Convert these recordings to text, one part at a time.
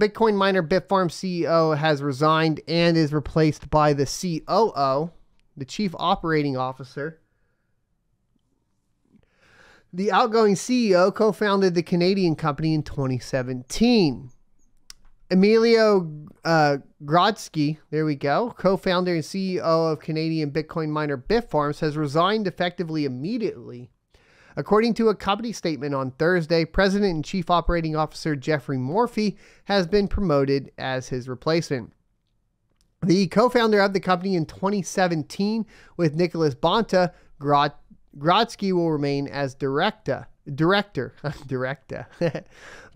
Bitcoin miner Bitfarms CEO has resigned and is replaced by the COO, the Chief Operating Officer. The outgoing CEO co-founded the Canadian company in 2017. Emilio Grodzki, there we go, co-founder and CEO of Canadian Bitcoin miner Bitfarms, has resigned effectively immediately. According to a company statement on Thursday, President and Chief Operating Officer Geoffrey Morphy has been promoted as his replacement. The co-founder of the company in 2017 with Nicholas Bonta, Grodzki will remain as director.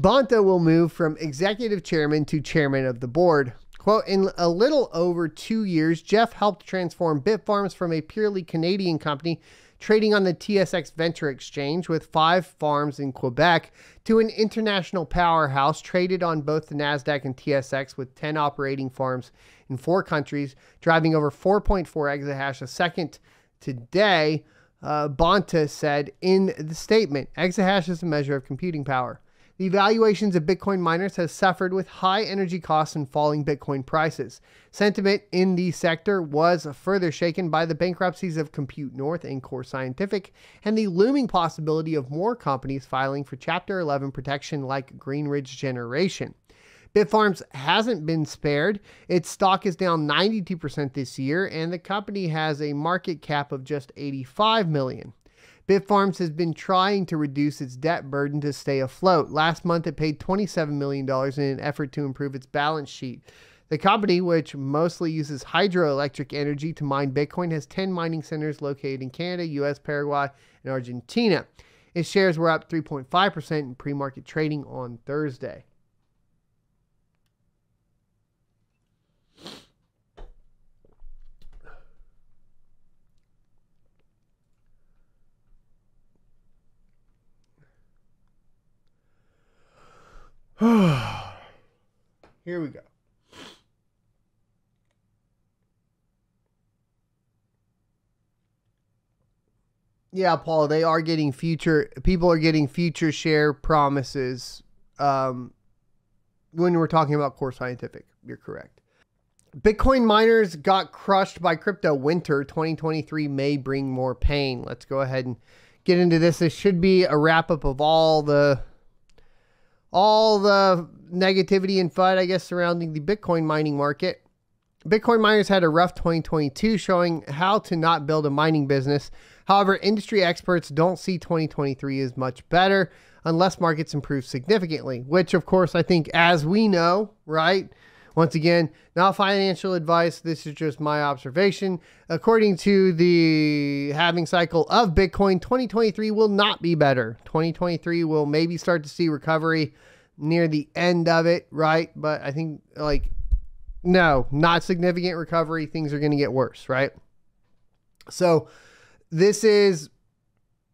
Bonta will move from executive chairman to chairman of the board. Quote, in a little over 2 years, Jeff helped transform Bitfarms from a purely Canadian company trading on the TSX Venture Exchange with 5 farms in Quebec to an international powerhouse traded on both the NASDAQ and TSX with 10 operating farms in 4 countries, driving over 4.4 exahash a second today. Bonta said in the statement, exahash is a measure of computing power. The valuations of Bitcoin miners has suffered with high energy costs and falling Bitcoin prices. Sentiment in the sector was further shaken by the bankruptcies of Compute North and Core Scientific and the looming possibility of more companies filing for Chapter 11 protection like Greenridge Generation. Bitfarms hasn't been spared. Its stock is down 92% this year, and the company has a market cap of just $85 million. Bitfarms has been trying to reduce its debt burden to stay afloat. Last month, it paid $27 million in an effort to improve its balance sheet. The company, which mostly uses hydroelectric energy to mine Bitcoin, has 10 mining centers located in Canada, US, Paraguay, and Argentina. Its shares were up 3.5% in pre-market trading on Thursday. Here we go. Yeah, Paul, they are getting people are getting future share promises when we're talking about Core Scientific. You're correct. Bitcoin miners got crushed by crypto winter. 2023 may bring more pain. Let's go ahead and get into this. This should be a wrap up of all the negativity and FUD, I guess, surrounding the Bitcoin mining market. Bitcoin miners had a rough 2022, showing how to not build a mining business. However, industry experts don't see 2023 as much better unless markets improve significantly, which, of course, I think, as we know, right? Once again, not financial advice. This is just my observation. According to the halving cycle of Bitcoin, 2023 will not be better. 2023 will maybe start to see recovery near the end of it, right? But I think, no, not significant recovery. Things are going to get worse, right? So this is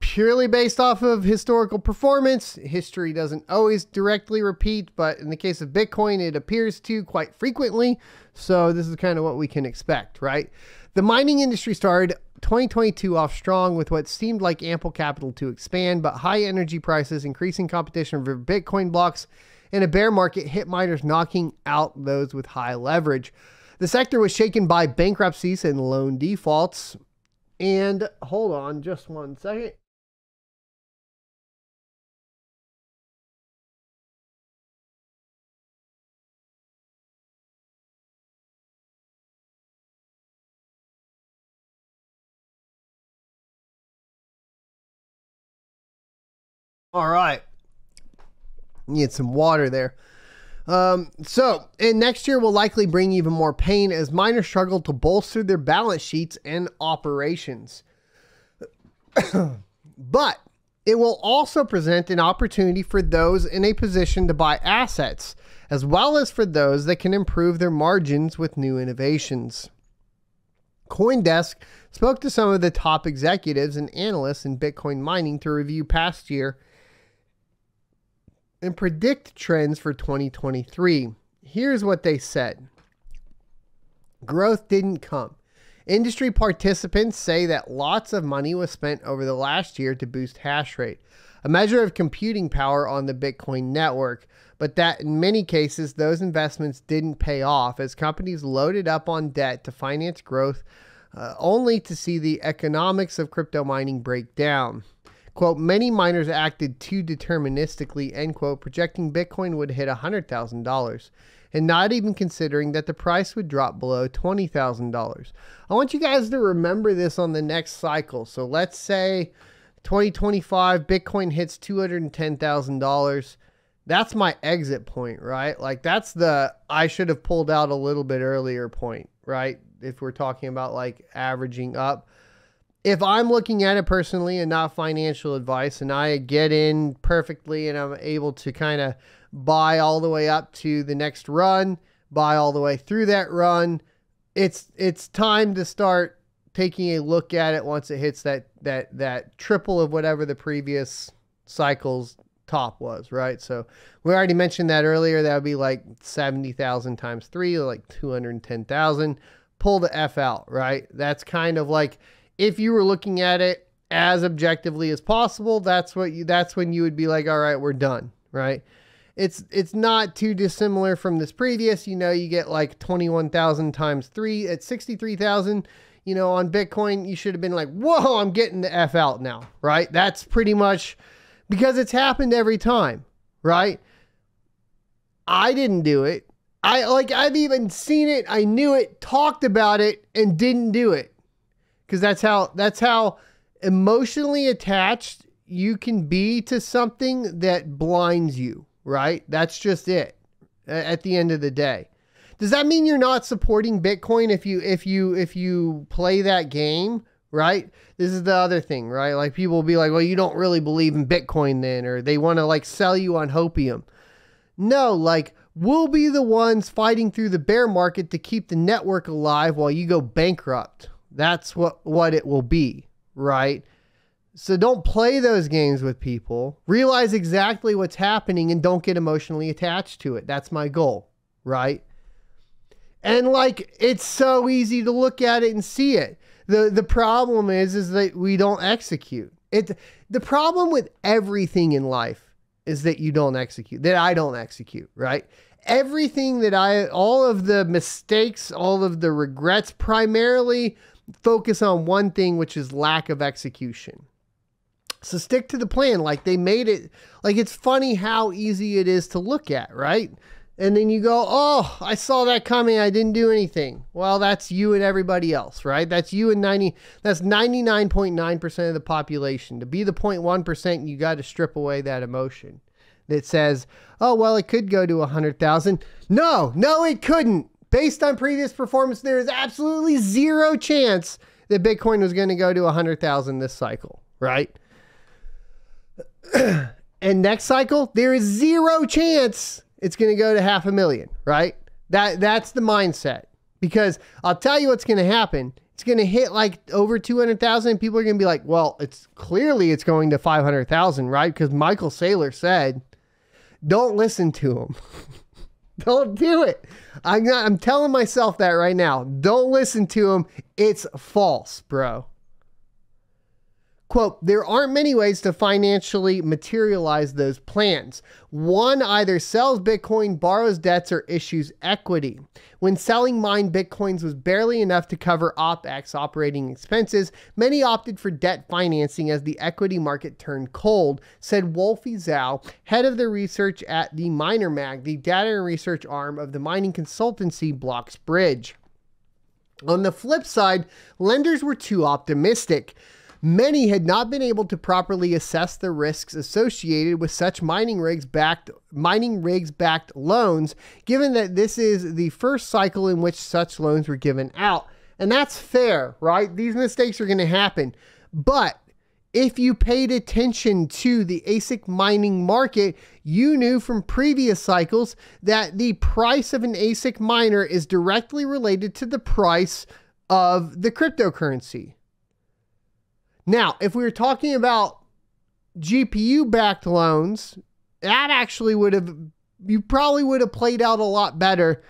purely based off of historical performance. History doesn't always directly repeat, but in the case of Bitcoin, it appears to quite frequently. So this is kind of what we can expect, right? The mining industry started 2022 off strong with what seemed like ample capital to expand, but high energy prices, increasing competition for Bitcoin blocks, and a bear market hit miners, knocking out those with high leverage. The sector was shaken by bankruptcies and loan defaults. And hold on just one second. All right. Need some water there. And next year will likely bring even more pain as miners struggle to bolster their balance sheets and operations. But it will also present an opportunity for those in a position to buy assets, as well as for those that can improve their margins with new innovations. CoinDesk spoke to some of the top executives and analysts in Bitcoin mining to review past year and predict trends for 2023. Here's what they said. Growth didn't come. Industry participants say that lots of money was spent over the last year to boost hash rate, a measure of computing power on the Bitcoin network. but that in many cases, those investments didn't pay off as companies loaded up on debt to finance growth, only to see the economics of crypto mining break down. Quote, many miners acted too deterministically, end quote, projecting Bitcoin would hit $100,000 and not even considering that the price would drop below $20,000. I want you guys to remember this on the next cycle. So let's say 2025, Bitcoin hits $210,000. That's my exit point, right? Like that's the, I should have pulled out a little bit earlier point, right? If we're talking about like averaging up. If I'm looking at it personally and not financial advice, and I get in perfectly and I'm able to kind of buy all the way up to the next run, buy all the way through that run, it's time to start taking a look at it once it hits that triple of whatever the previous cycle's top was, right? So we already mentioned that earlier. That would be like 70,000 times 3, like 210,000. Pull the F out, right? That's kind of like, if you were looking at it as objectively as possible, that's when you would be like, all right, we're done, right? It's not too dissimilar from this previous, you know, you get like 21,000 times 3 at 63,000, you know, on Bitcoin, you should have been like, whoa, I'm getting the F out now, right? That's pretty much because it's happened every time, right? I didn't do it. I've even seen it. I knew it, talked about it, and didn't do it. Because that's how emotionally attached you can be to something that blinds you, right? That's just it at the end of the day. Does that mean you're not supporting Bitcoin if you play that game, right? This is the other thing, right? Like people will be like, well, you don't really believe in Bitcoin then, or they want to like sell you on hopium. No, like we'll be the ones fighting through the bear market to keep the network alive while you go bankrupt. That's what it will be, right? So don't play those games with people. Realize exactly what's happening and don't get emotionally attached to it. That's my goal, right? And like, it's so easy to look at it and see it. The problem is that we don't execute. The problem with everything in life is that you don't execute, that I don't execute, right? Everything that all of the mistakes, all of the regrets primarily focus on one thing, which is lack of execution. So stick to the plan. Like they made it, like it's funny how easy it is to look at, right? And then you go, oh, I saw that coming. I didn't do anything. Well, that's you and everybody else, right? That's you and that's 99.9% of the population. To be the 0.1%, you got to strip away that emotion that says, oh, well, it could go to 100,000. No, it couldn't. Based on previous performance, there is absolutely zero chance that Bitcoin was going to go to 100,000 this cycle, right? And next cycle, there is zero chance it's going to go to 500,000, right? That's the mindset. Because I'll tell you what's going to happen. It's going to hit like over 200,000. People are going to be like, well, it's going to 500,000, right? Because Michael Saylor said, don't listen to him. Don't do it. I'm telling myself that right now. Don't listen to him. It's false, bro. Quote, there aren't many ways to financially materialize those plans. One either sells Bitcoin, borrows debts, or issues equity. When selling mined Bitcoins was barely enough to cover OPEX, operating expenses, many opted for debt financing as the equity market turned cold, said Wolfie Zhao, head of the research at the Miner Mag, the data and research arm of the mining consultancy Blocks Bridge. On the flip side, lenders were too optimistic. Many had not been able to properly assess the risks associated with such mining rigs backed loans, given that this is the first cycle in which such loans were given out. And that's fair, right? These mistakes are going to happen. But if you paid attention to the ASIC mining market, you knew from previous cycles that the price of an ASIC miner is directly related to the price of the cryptocurrency. Now, if we were talking about GPU-backed loans, that actually you probably would have played out a lot better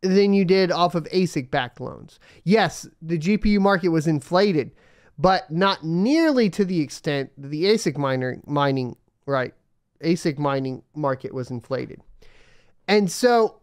than you did off of ASIC-backed loans. Yes, the GPU market was inflated, but not nearly to the extent that the ASIC mining market was inflated. And so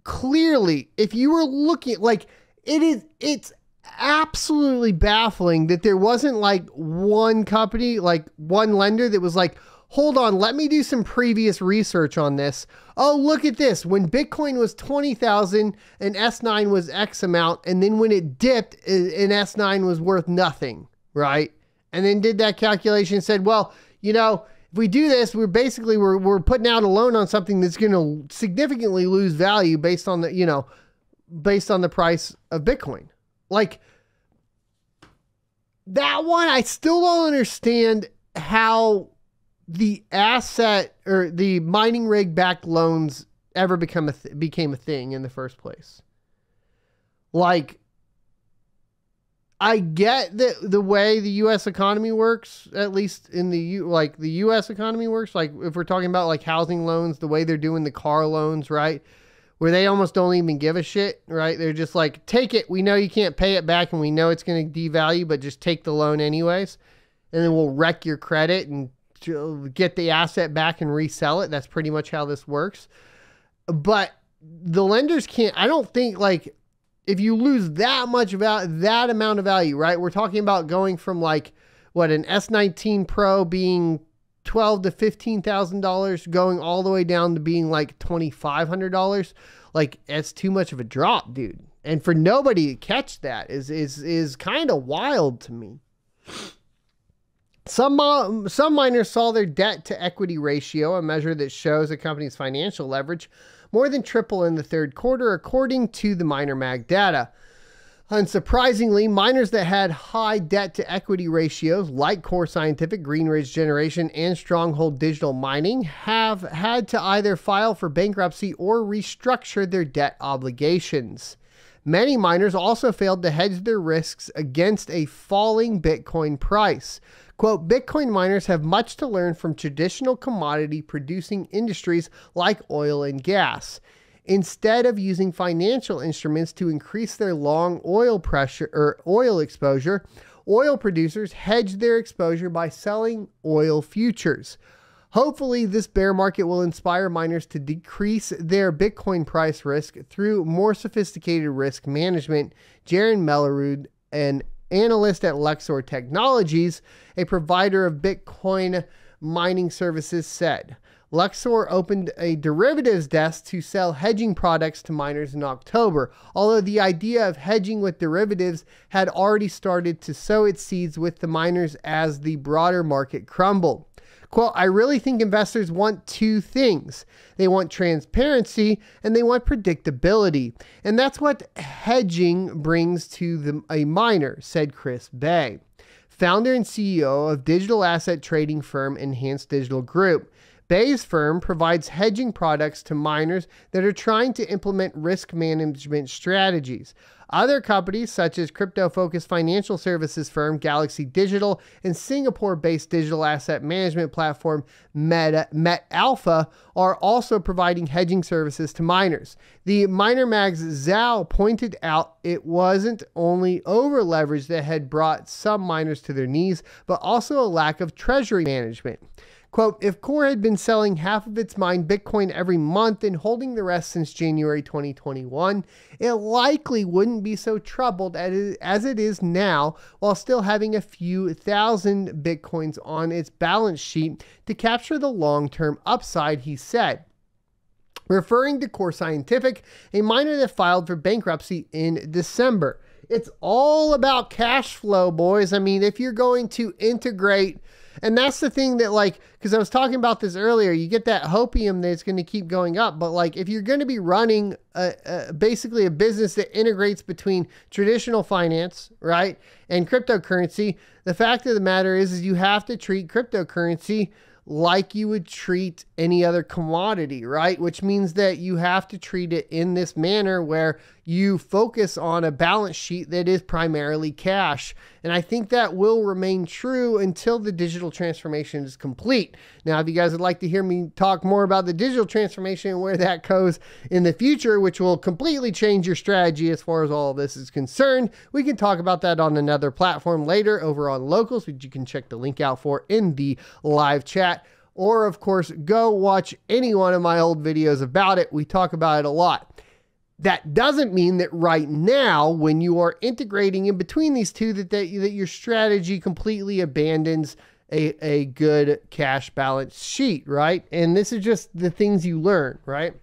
clearly, if you were looking, like, it's absolutely baffling that there wasn't like one company, like one lender that was like, hold on, let me do some previous research on this. Oh, look at this. When Bitcoin was 20,000 and S9 was X amount, and then when it dipped, an S9 was worth nothing, right? And then did that calculation and said, well, you know, if we do this, we're putting out a loan on something that's going to significantly lose value based on the, you know, based on the price of Bitcoin. Like, that one, I still don't understand how the asset or the mining rig backed loans ever became a thing in the first place. Like, I get the way the U.S. economy works, at least in the U.S. economy works. Like, if we're talking about like housing loans, the way they're doing the car loans, right? Where they almost don't even give a shit, right? They're just like, take it. We know you can't pay it back and we know it's going to devalue, but just take the loan anyways. And then we'll wreck your credit and get the asset back and resell it. That's pretty much how this works. But the lenders can't, I don't think, like, if you lose that much that amount of value, right? We're talking about going from like what, an S19 Pro being $12,000 to $15,000, going all the way down to being like $2,500. Like, it's too much of a drop, dude. And for nobody to catch that is kind of wild to me. Some miners saw their debt to equity ratio, a measure that shows a company's financial leverage, more than triple in the third quarter, according to the Miner Mag data. Unsurprisingly, miners that had high debt to equity ratios, like Core Scientific, Green Ridge Generation, and Stronghold Digital Mining, have had to either file for bankruptcy or restructure their debt obligations. Many miners also failed to hedge their risks against a falling Bitcoin price. Quote, Bitcoin miners have much to learn from traditional commodity producing industries like oil and gas. Instead of using financial instruments to increase their long oil pressure or oil exposure, oil producers hedge their exposure by selling oil futures. Hopefully, this bear market will inspire miners to decrease their Bitcoin price risk through more sophisticated risk management. Jaron Mellerud, an analyst at Luxor Technologies, a provider of Bitcoin mining services, said. Luxor opened a derivatives desk to sell hedging products to miners in October, although the idea of hedging with derivatives had already started to sow its seeds with the miners as the broader market crumbled. Quote, I really think investors want two things. They want transparency and they want predictability. And that's what hedging brings to a miner, said Chris Bay, founder and CEO of digital asset trading firm Enhanced Digital Group. Bay's firm provides hedging products to miners that are trying to implement risk management strategies. Other companies, such as crypto-focused financial services firm Galaxy Digital and Singapore-based digital asset management platform MetAlpha, are also providing hedging services to miners. The Miner Mag's ZAL pointed out it wasn't only over-leverage that had brought some miners to their knees, but also a lack of treasury management. Quote, if Core had been selling half of its mined Bitcoin every month and holding the rest since January 2021, it likely wouldn't be so troubled as it is now, while still having a few thousand Bitcoins on its balance sheet to capture the long-term upside, he said. Referring to Core Scientific, a miner that filed for bankruptcy in December. It's all about cash flow, boys. I mean, if you're going to integrate, and that's the thing that, like, because I was talking about this earlier, you get that hopium that's going to keep going up. But like, if you're going to be running basically a business that integrates between traditional finance, right, and cryptocurrency, the fact of the matter is you have to treat cryptocurrency like you would treat any other commodity, right? Which means that you have to treat it in this manner where you focus on a balance sheet that is primarily cash. And I think that will remain true until the digital transformation is complete. Now, if you guys would like to hear me talk more about the digital transformation and where that goes in the future, which will completely change your strategy as far as all of this is concerned, we can talk about that on another platform later over on Locals, which you can check the link out for in the live chat. or of course, go watch any one of my old videos about it. We talk about it a lot. That doesn't mean that right now, when you are integrating in between these two, that your strategy completely abandons a good cash balance sheet, right? And this is just the things you learn, right?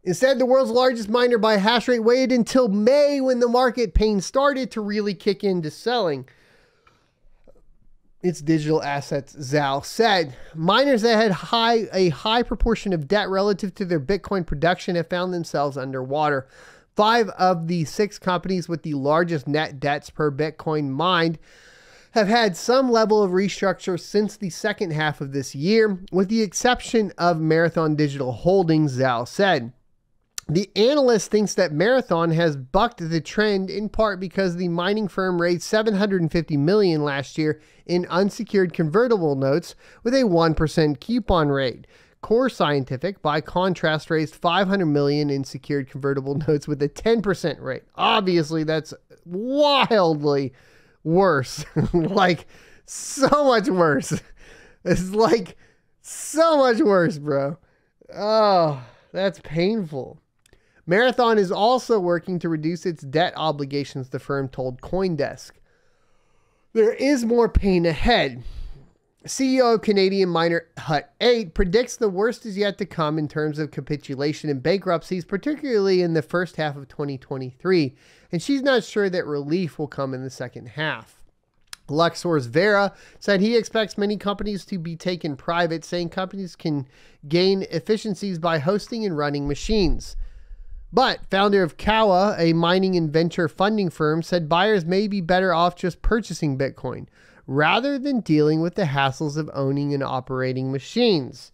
Instead, the world's largest miner by hash rate waited until May when the market pain started to really kick into selling its digital assets, ZIL said. Miners that had a high proportion of debt relative to their Bitcoin production have found themselves underwater. 5 of the 6 companies with the largest net debts per Bitcoin mined have had some level of restructure since the second half of this year, with the exception of Marathon Digital Holdings, ZIL said. The analyst thinks that Marathon has bucked the trend in part because the mining firm raised $750 million last year in unsecured convertible notes with a 1% coupon rate. Core Scientific, by contrast, raised $500 million in secured convertible notes with a 10% rate. Obviously, that's wildly worse. Like, so much worse. It's like so much worse, bro. Oh, that's painful. Marathon is also working to reduce its debt obligations, the firm told CoinDesk. There is more pain ahead. CEO of Canadian miner Hut 8 predicts the worst is yet to come in terms of capitulation and bankruptcies, particularly in the first half of 2023, and she's not sure that relief will come in the second half. Luxor's Vera said he expects many companies to be taken private, saying companies can gain efficiencies by hosting and running machines. But founder of Kawa, a mining and venture funding firm, said buyers may be better off just purchasing Bitcoin rather than dealing with the hassles of owning and operating machines.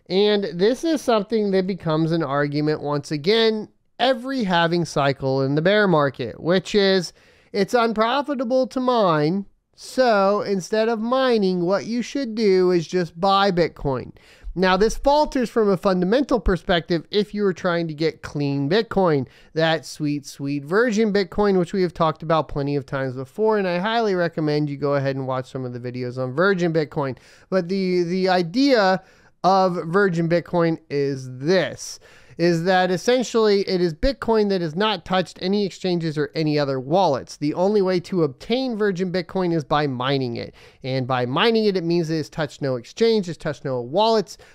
And this is something that becomes an argument once again every halving cycle in the bear market, which is it's unprofitable to mine. So instead of mining, what you should do is just buy Bitcoin. Now, this falters from a fundamental perspective if you were trying to get clean Bitcoin, that sweet, sweet virgin Bitcoin, which we have talked about plenty of times before, and I highly recommend you go ahead and watch some of the videos on virgin Bitcoin. But the idea of virgin Bitcoin is this, is that essentially it is Bitcoin that has not touched any exchanges or any other wallets. The only way to obtain virgin Bitcoin is by mining it. And by mining it, it means it has touched no exchange, it's touched no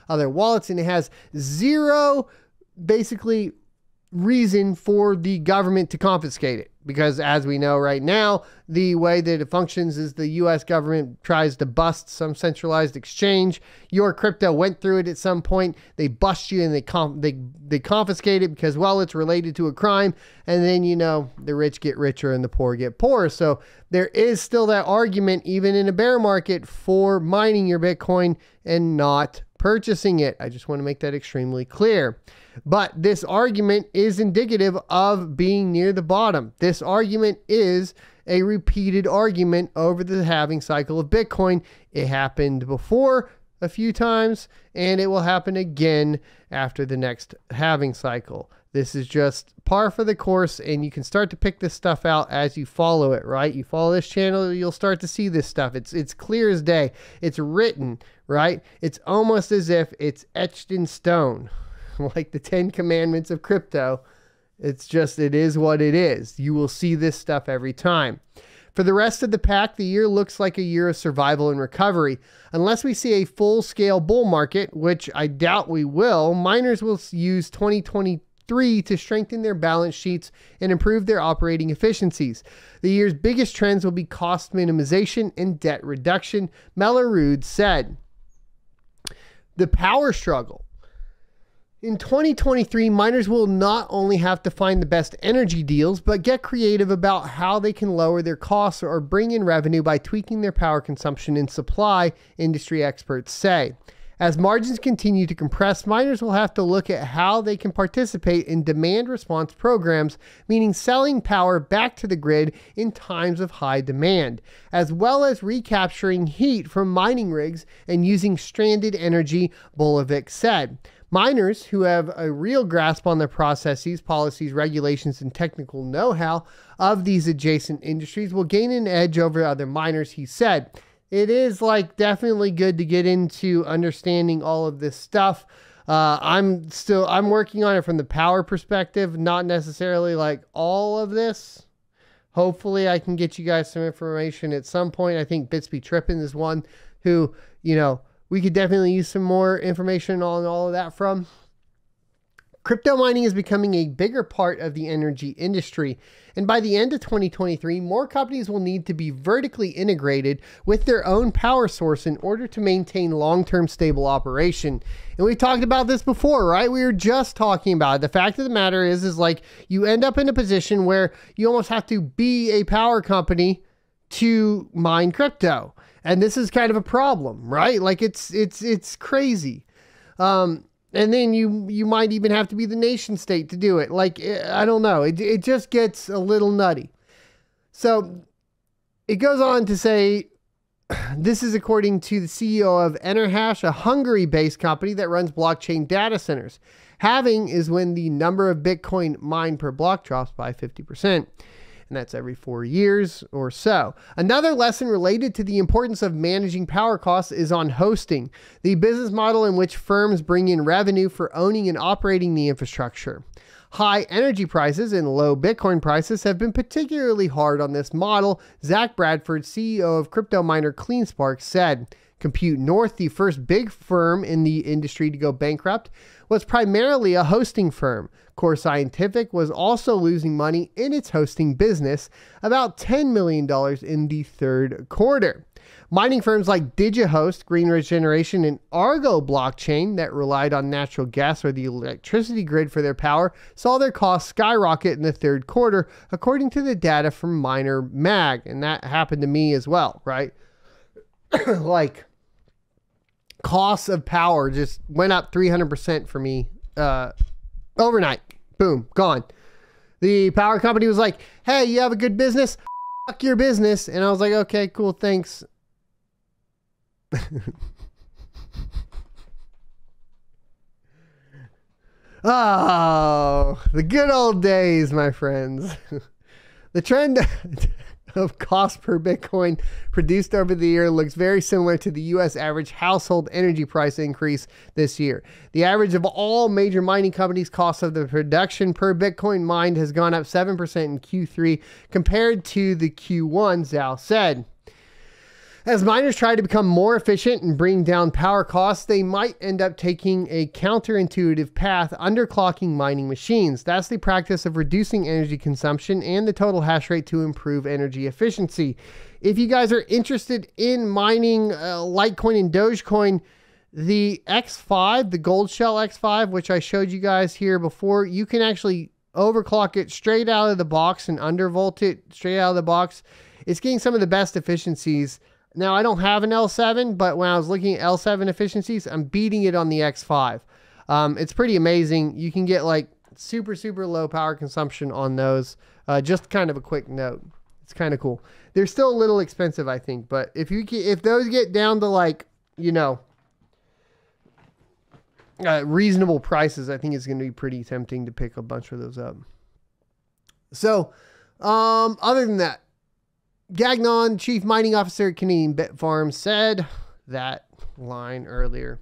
other wallets, and it has zero, basically, reason for the government to confiscate it. Because as we know right now, the way that it functions is the US government tries to bust some centralized exchange. Your crypto went through it at some point. They bust you and they confiscate it because, well, it's related to a crime. And then, you know, the rich get richer and the poor get poorer. So there is still that argument, even in a bear market, for mining your Bitcoin and not purchasing it. I just want to make that extremely clear. But this argument is indicative of being near the bottom. This argument is a repeated argument over the halving cycle of Bitcoin. It happened before a few times, and it will happen again after the next halving cycle. This is just par for the course, and you can start to pick this stuff out as you follow it, right? You follow this channel, you'll start to see this stuff. It's clear as day. It's written, right? It's almost as if it's etched in stone, like the 10 commandments of crypto. It's just, it is what it is. You will see this stuff every time. For the rest of the pack, the year looks like a year of survival and recovery. Unless we see a full-scale bull market, which I doubt we will, miners will use 2023 to strengthen their balance sheets and improve their operating efficiencies. The year's biggest trends will be cost minimization and debt reduction, Mellerud said. The power struggle. In 2023, miners will not only have to find the best energy deals, but get creative about how they can lower their costs or bring in revenue by tweaking their power consumption and supply, industry experts say. As margins continue to compress, miners will have to look at how they can participate in demand response programs, meaning selling power back to the grid in times of high demand, as well as recapturing heat from mining rigs and using stranded energy, Bolovic said. Miners who have a real grasp on the processes, policies, regulations, and technical know-how of these adjacent industries will gain an edge over other miners, he said. it is like definitely good to get into understanding all of this stuff. I'm working on it from the power perspective, not necessarily like all of this. Hopefully I can get you guys some information at some point. I think Bitsby Trippin is one who, you know, we could definitely use some more information on all of that from. Crypto mining is becoming a bigger part of the energy industry, and by the end of 2023, more companies will need to be vertically integrated with their own power source in order to maintain long-term stable operation. And we talked about this before, right? We were just talking about it. The fact of the matter is like you end up in a position where you almost have to be a power company to mine crypto. And this is kind of a problem, right? Like it's crazy. And then you might even have to be the nation state to do it. Like, I don't know. It just gets a little nutty. So it goes on to say, this is according to the CEO of Enerhash, a Hungary-based company that runs blockchain data centers. Halving is when the number of Bitcoin mined per block drops by 50%. And that's every 4 years or so. Another lesson related to the importance of managing power costs is on hosting, the business model in which firms bring in revenue for owning and operating the infrastructure. High energy prices and low Bitcoin prices have been particularly hard on this model, Zach Bradford, CEO of crypto miner CleanSpark, said. Compute North, the first big firm in the industry to go bankrupt, was primarily a hosting firm. Core Scientific was also losing money in its hosting business, about $10 million in the third quarter. Mining firms like DigiHost, Green Regeneration, and Argo Blockchain that relied on natural gas or the electricity grid for their power saw their costs skyrocket in the third quarter, according to the data from Miner Mag. And that happened to me as well, right? Like, costs of power just went up 300% for me overnight. Boom, gone. The power company was like, hey, you have a good business? Fuck your business. And I was like, okay, cool, thanks. Oh, the good old days, my friends. The trend of cost per Bitcoin produced over the year looks very similar to the US average household energy price increase this year. The average of all major mining companies' cost of the production per Bitcoin mined has gone up 7% in Q3 compared to the Q1, Zhao said. As miners try to become more efficient and bring down power costs, they might end up taking a counterintuitive path, underclocking mining machines. That's the practice of reducing energy consumption and the total hash rate to improve energy efficiency. If you guys are interested in mining Litecoin and Dogecoin, the X5, the Gold Shell X5, which I showed you guys here before, you can actually overclock it straight out of the box and undervolt it straight out of the box. It's getting some of the best efficiencies. Now, I don't have an L7, but when I was looking at L7 efficiencies, I'm beating it on the X5. It's pretty amazing. You can get like super, super low power consumption on those. Just kind of a quick note. It's kind of cool. They're still a little expensive, I think, but if those get down to like, you know, reasonable prices, I think it's going to be pretty tempting to pick a bunch of those up. So, other than that, Gagnon, Chief Mining Officer at Canadian Bitfarms, said that line earlier.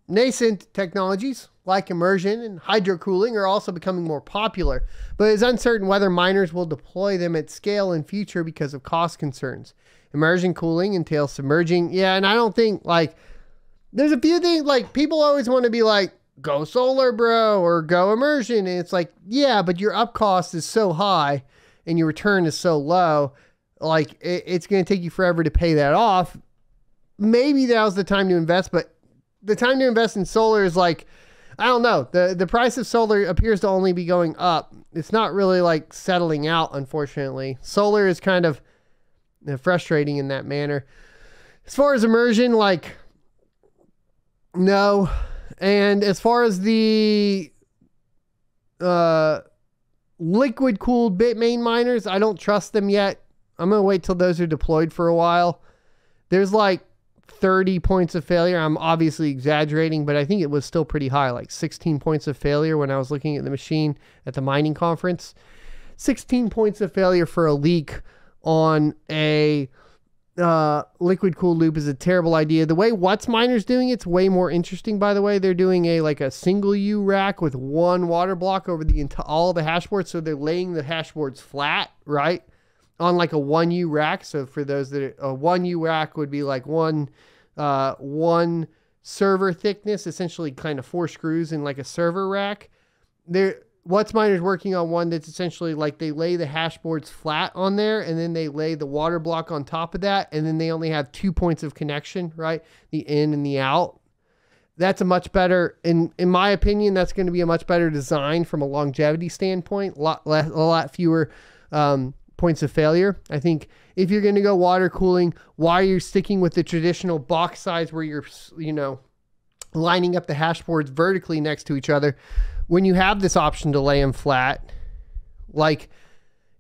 Nascent technologies like immersion and hydrocooling are also becoming more popular, but it's uncertain whether miners will deploy them at scale in future because of cost concerns. Immersion cooling entails submerging. Yeah, and I don't think, like, there's a few things, like, people always want to be like, go solar, bro, or go immersion. And it's like, yeah, but your up cost is so high and your return is so low. Like, it's going to take you forever to pay that off. Maybe that was the time to invest, but the time to invest in solar is like, I don't know. The price of solar appears to only be going up. It's not really like settling out, unfortunately. Solar is kind of frustrating in that manner. As far as immersion, like, no. And as far as the liquid cooled Bitmain miners, I don't trust them yet. I'm going to wait till those are deployed for a while. There's like 30 points of failure. I'm obviously exaggerating, but I think it was still pretty high, like 16 points of failure when I was looking at the machine at the mining conference. 16 points of failure for a leak on a liquid cooled loop is a terrible idea. The way WhatsMiner's doing it's way more interesting, by the way. They're doing a single U rack with one water block over all the hash boards. So they're laying the hash boards flat, right? On like a 1U rack. So for those that a 1U rack would be like one server thickness, essentially kind of 4 screws in like a server rack. WhatsMiner's working on one that's essentially like they lay the hash boards flat on there and then they lay the water block on top of that. And then they only have 2 points of connection, right? The in and the out. That's a much better, in my opinion, that's going to be a much better design from a longevity standpoint. A lot fewer points of failure. I think if you're going to go water cooling, why are you sticking with the traditional box size where you're, lining up the hash boards vertically next to each other when you have this option to lay them flat? Like,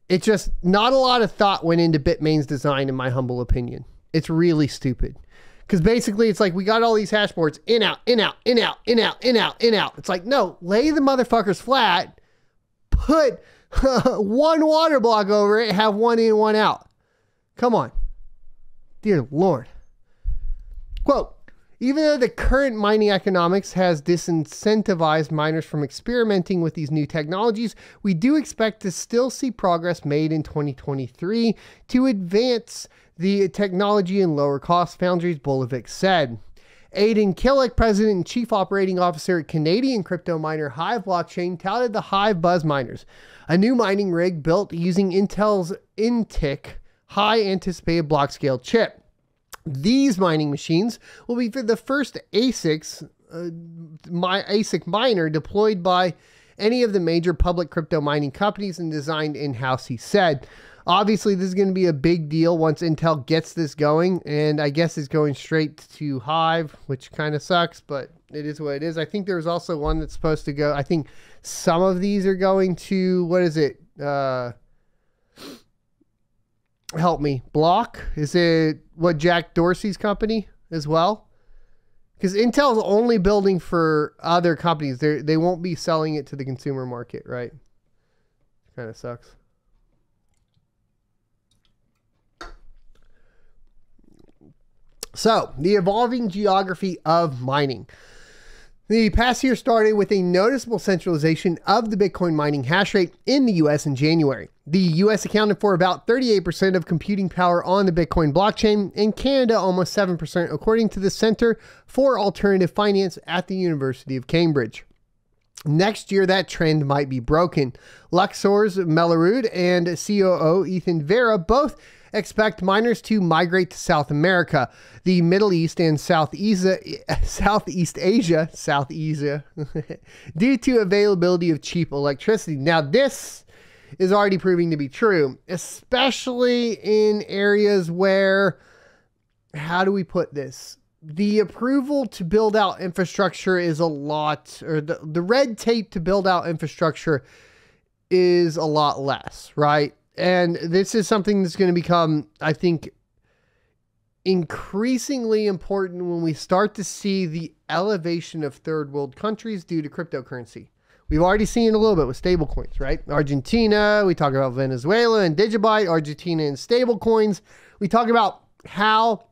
it's just not a lot of thought went into Bitmain's design, in my humble opinion. It's really stupid. Because basically it's like we got all these hash boards in, out, in, out, in, out, in, out, in, out, in, out. It's like, no, lay the motherfuckers flat, put one water block over it, have one in, one out. Come on. Dear Lord. Quote, even though the current mining economics has disincentivized miners from experimenting with these new technologies, we do expect to still see progress made in 2023 to advance the technology and lower cost foundries, Bolovic said. Aidan Killick, president and chief operating officer at Canadian crypto miner Hive Blockchain, touted the Hive Buzz miners, a new mining rig built using Intel's InTIC high anticipated block scale chip. These mining machines will be for the first ASIC miner deployed by any of the major public crypto mining companies and designed in-house, he said. Obviously, this is going to be a big deal once Intel gets this going, and I guess it's going straight to Hive, which kind of sucks, but it is what it is. I think there was also one that's supposed to go. I think some of these are going to, what is it? Help me. Block? Is it what Jack Dorsey's company as well? Because Intel's only building for other companies. They won't be selling it to the consumer market, right? Kind of sucks. So, the evolving geography of mining. The past year started with a noticeable centralization of the Bitcoin mining hash rate in the US in January. The US accounted for about 38% of computing power on the Bitcoin blockchain, and Canada almost 7%, according to the Center for Alternative Finance at the University of Cambridge. Next year, that trend might be broken. Luxor's Mellerud and COO Ethan Vera both expect miners to migrate to South America, the Middle East, and Southeast Asia, due to availability of cheap electricity. Now, this is already proving to be true, especially in areas where, how do we put this? The approval to build out infrastructure is a lot, or the red tape to build out infrastructure is a lot less, right? And this is something that's going to become, I think, increasingly important when we start to see the elevation of third world countries due to cryptocurrency. We've already seen it a little bit with stablecoins, right? Argentina, we talk about Venezuela and Digibyte, Argentina and stablecoins. We talk about how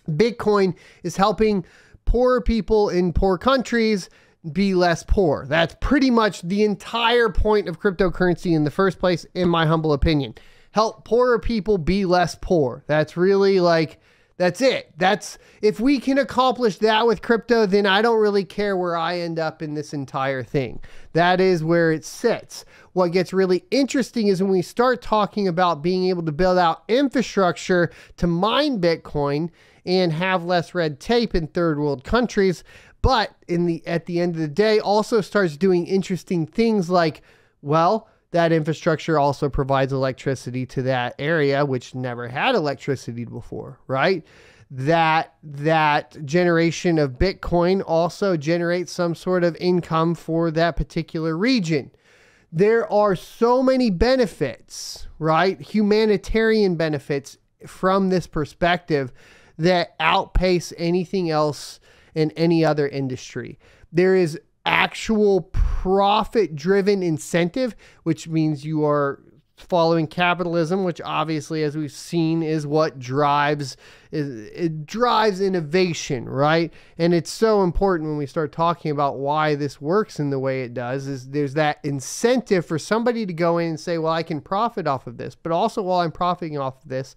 Bitcoin is helping poorer people in poor countries be less poor. That's pretty much the entire point of cryptocurrency in the first place, in my humble opinion. Help poorer people be less poor. That's really like, that's it. That's, if we can accomplish that with crypto, then I don't really care where I end up in this entire thing. That is where it sits. What gets really interesting is when we start talking about being able to build out infrastructure to mine Bitcoin and have less red tape in third world countries, but at the end of the day also starts doing interesting things like, well, that infrastructure also provides electricity to that area, which never had electricity before, right? That generation of Bitcoin also generates some sort of income for that particular region. There are so many benefits, right? Humanitarian benefits from this perspective that outpace anything else in any other industry. There is actual profit-driven incentive, which means you are following capitalism, which obviously, as we've seen, is what drives innovation, right? And it's so important when we start talking about why this works in the way it does, is there's that incentive for somebody to go in and say, well, I can profit off of this, but also while I'm profiting off of this,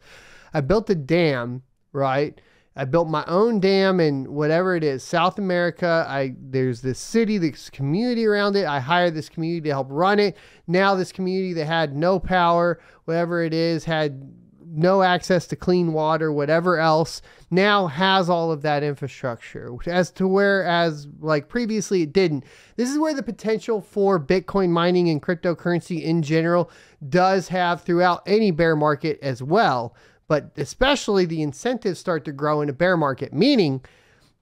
I built a dam, right? I built my own dam in whatever it is, South America. There's this city, this community around it. I hired this community to help run it. Now this community that had no power, whatever it is, had no access to clean water, whatever else, now has all of that infrastructure, whereas like previously it didn't. This is where the potential for Bitcoin mining and cryptocurrency in general does have throughout any bear market as well. But especially the incentives start to grow in a bear market, meaning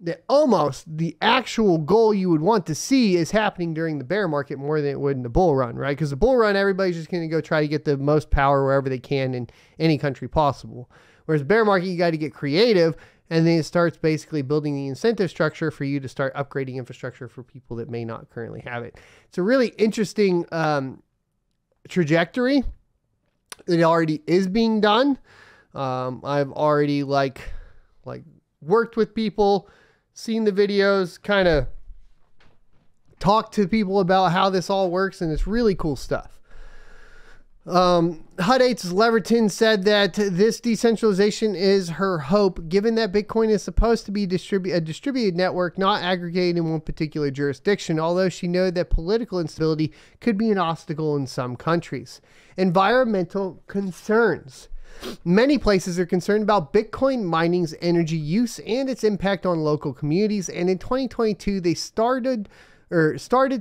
that almost the actual goal you would want to see is happening during the bear market more than it would in the bull run, right? Because the bull run, everybody's just going to go try to get the most power wherever they can in any country possible. Whereas bear market, you got to get creative, and then it starts basically building the incentive structure for you to start upgrading infrastructure for people that may not currently have it. It's a really interesting trajectory. It already is being done. I've already like worked with people, seen the videos, kind of talked to people about how this all works, and it's really cool stuff. Hut8's Leverton said that this decentralization is her hope, given that Bitcoin is supposed to be a distributed network, not aggregated in one particular jurisdiction, although she noted that political instability could be an obstacle in some countries. Environmental concerns. Many places are concerned about Bitcoin mining's energy use and its impact on local communities, and in 2022 they started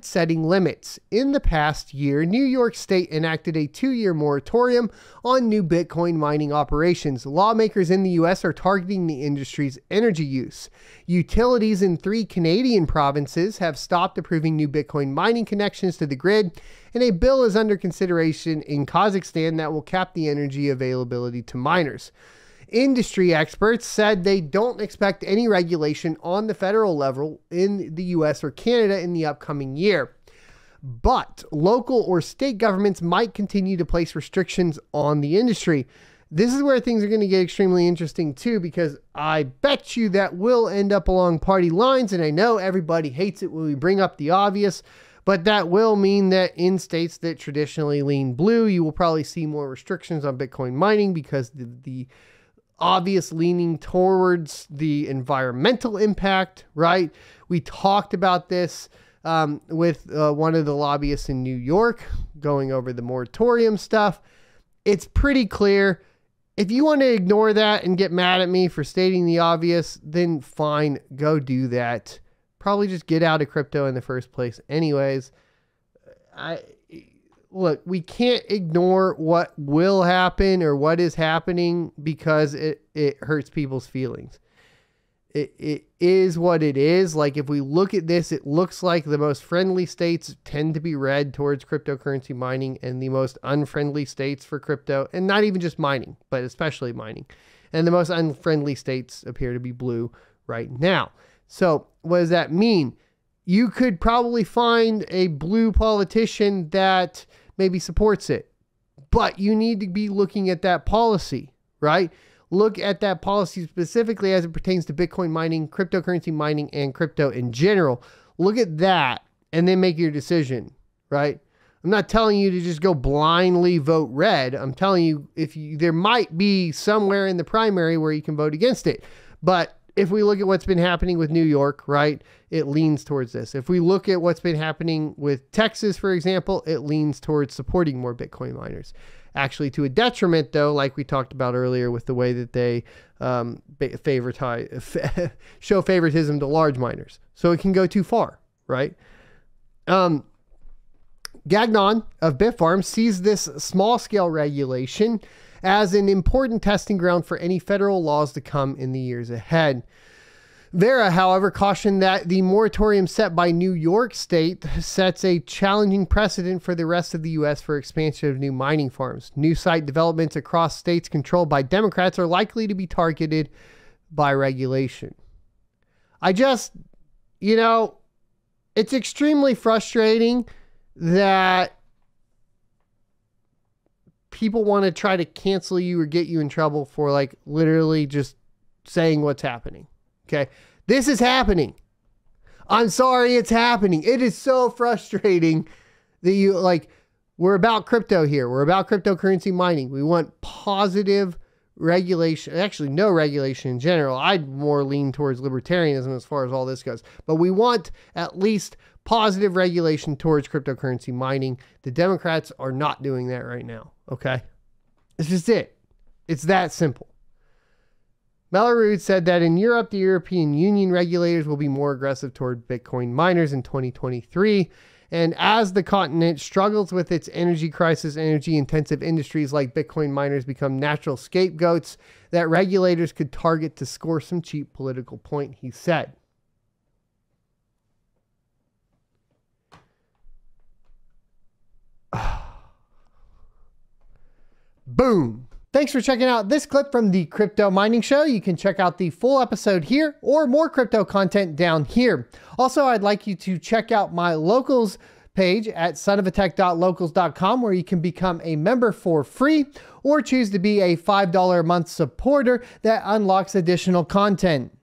setting limits. In the past year, New York State enacted a 2-year moratorium on new Bitcoin mining operations. Lawmakers in the U.S. are targeting the industry's energy use. Utilities in 3 Canadian provinces have stopped approving new Bitcoin mining connections to the grid, and a bill is under consideration in Kazakhstan that will cap the energy availability to miners. Industry experts said they don't expect any regulation on the federal level in the US or Canada in the upcoming year. But local or state governments might continue to place restrictions on the industry. This is where things are going to get extremely interesting too, because I bet you that will end up along party lines. And I know everybody hates it when we bring up the obvious, but that will mean that in states that traditionally lean blue, you will probably see more restrictions on Bitcoin mining because the obvious leaning towards the environmental impact, right? We talked about this with one of the lobbyists in New York going over the moratorium stuff. It's pretty clear. If you want to ignore that and get mad at me for stating the obvious, then fine, go do that. Probably just get out of crypto in the first place anyways. Look, we can't ignore what will happen or what is happening because it hurts people's feelings. It is what it is. Like, if we look at this, it looks like the most friendly states tend to be red towards cryptocurrency mining, and the most unfriendly states for crypto, and not even just mining, but especially mining, and the most unfriendly states appear to be blue right now. So what does that mean? You could probably find a blue politician that maybe supports it, but you need to be looking at that policy, right? Look at that policy specifically as it pertains to Bitcoin mining, cryptocurrency mining, and crypto in general. Look at that and then make your decision, right? I'm not telling you to just go blindly vote red. I'm telling you, there might be somewhere in the primary where you can vote against it. But if we look at what's been happening with New York, right, it leans towards this. If we look at what's been happening with Texas, for example, it leans towards supporting more Bitcoin miners. Actually, to a detriment, though, like we talked about earlier with the way that they show favoritism to large miners. So it can go too far, right? Gagnon of Bitfarms sees this small-scale regulation as an important testing ground for any federal laws to come in the years ahead. Vera, however, cautioned that the moratorium set by New York State sets a challenging precedent for the rest of the U.S. for expansion of new mining farms. New site developments across states controlled by Democrats are likely to be targeted by regulation. It's extremely frustrating that people want to try to cancel you or get you in trouble for like literally just saying what's happening. Okay. This is happening. I'm sorry, it's happening. It is so frustrating that you like, we're about crypto here. We're about cryptocurrency mining. We want positive regulation, actually no regulation in general. I'd more lean towards libertarianism as far as all this goes, but we want at least positive regulation towards cryptocurrency mining. The Democrats are not doing that right now. Okay. It's just it. It's that simple. Mallarud said that in Europe, the European Union regulators will be more aggressive toward Bitcoin miners in 2023. And as the continent struggles with its energy crisis, energy-intensive industries like Bitcoin miners become natural scapegoats that regulators could target to score some cheap political point, he said. Boom. Thanks for checking out this clip from the Crypto Mining Show. You can check out the full episode here or more crypto content down here. Also, I'd like you to check out my locals page at sonofatech.locals.com where you can become a member for free or choose to be a $5 a month supporter that unlocks additional content.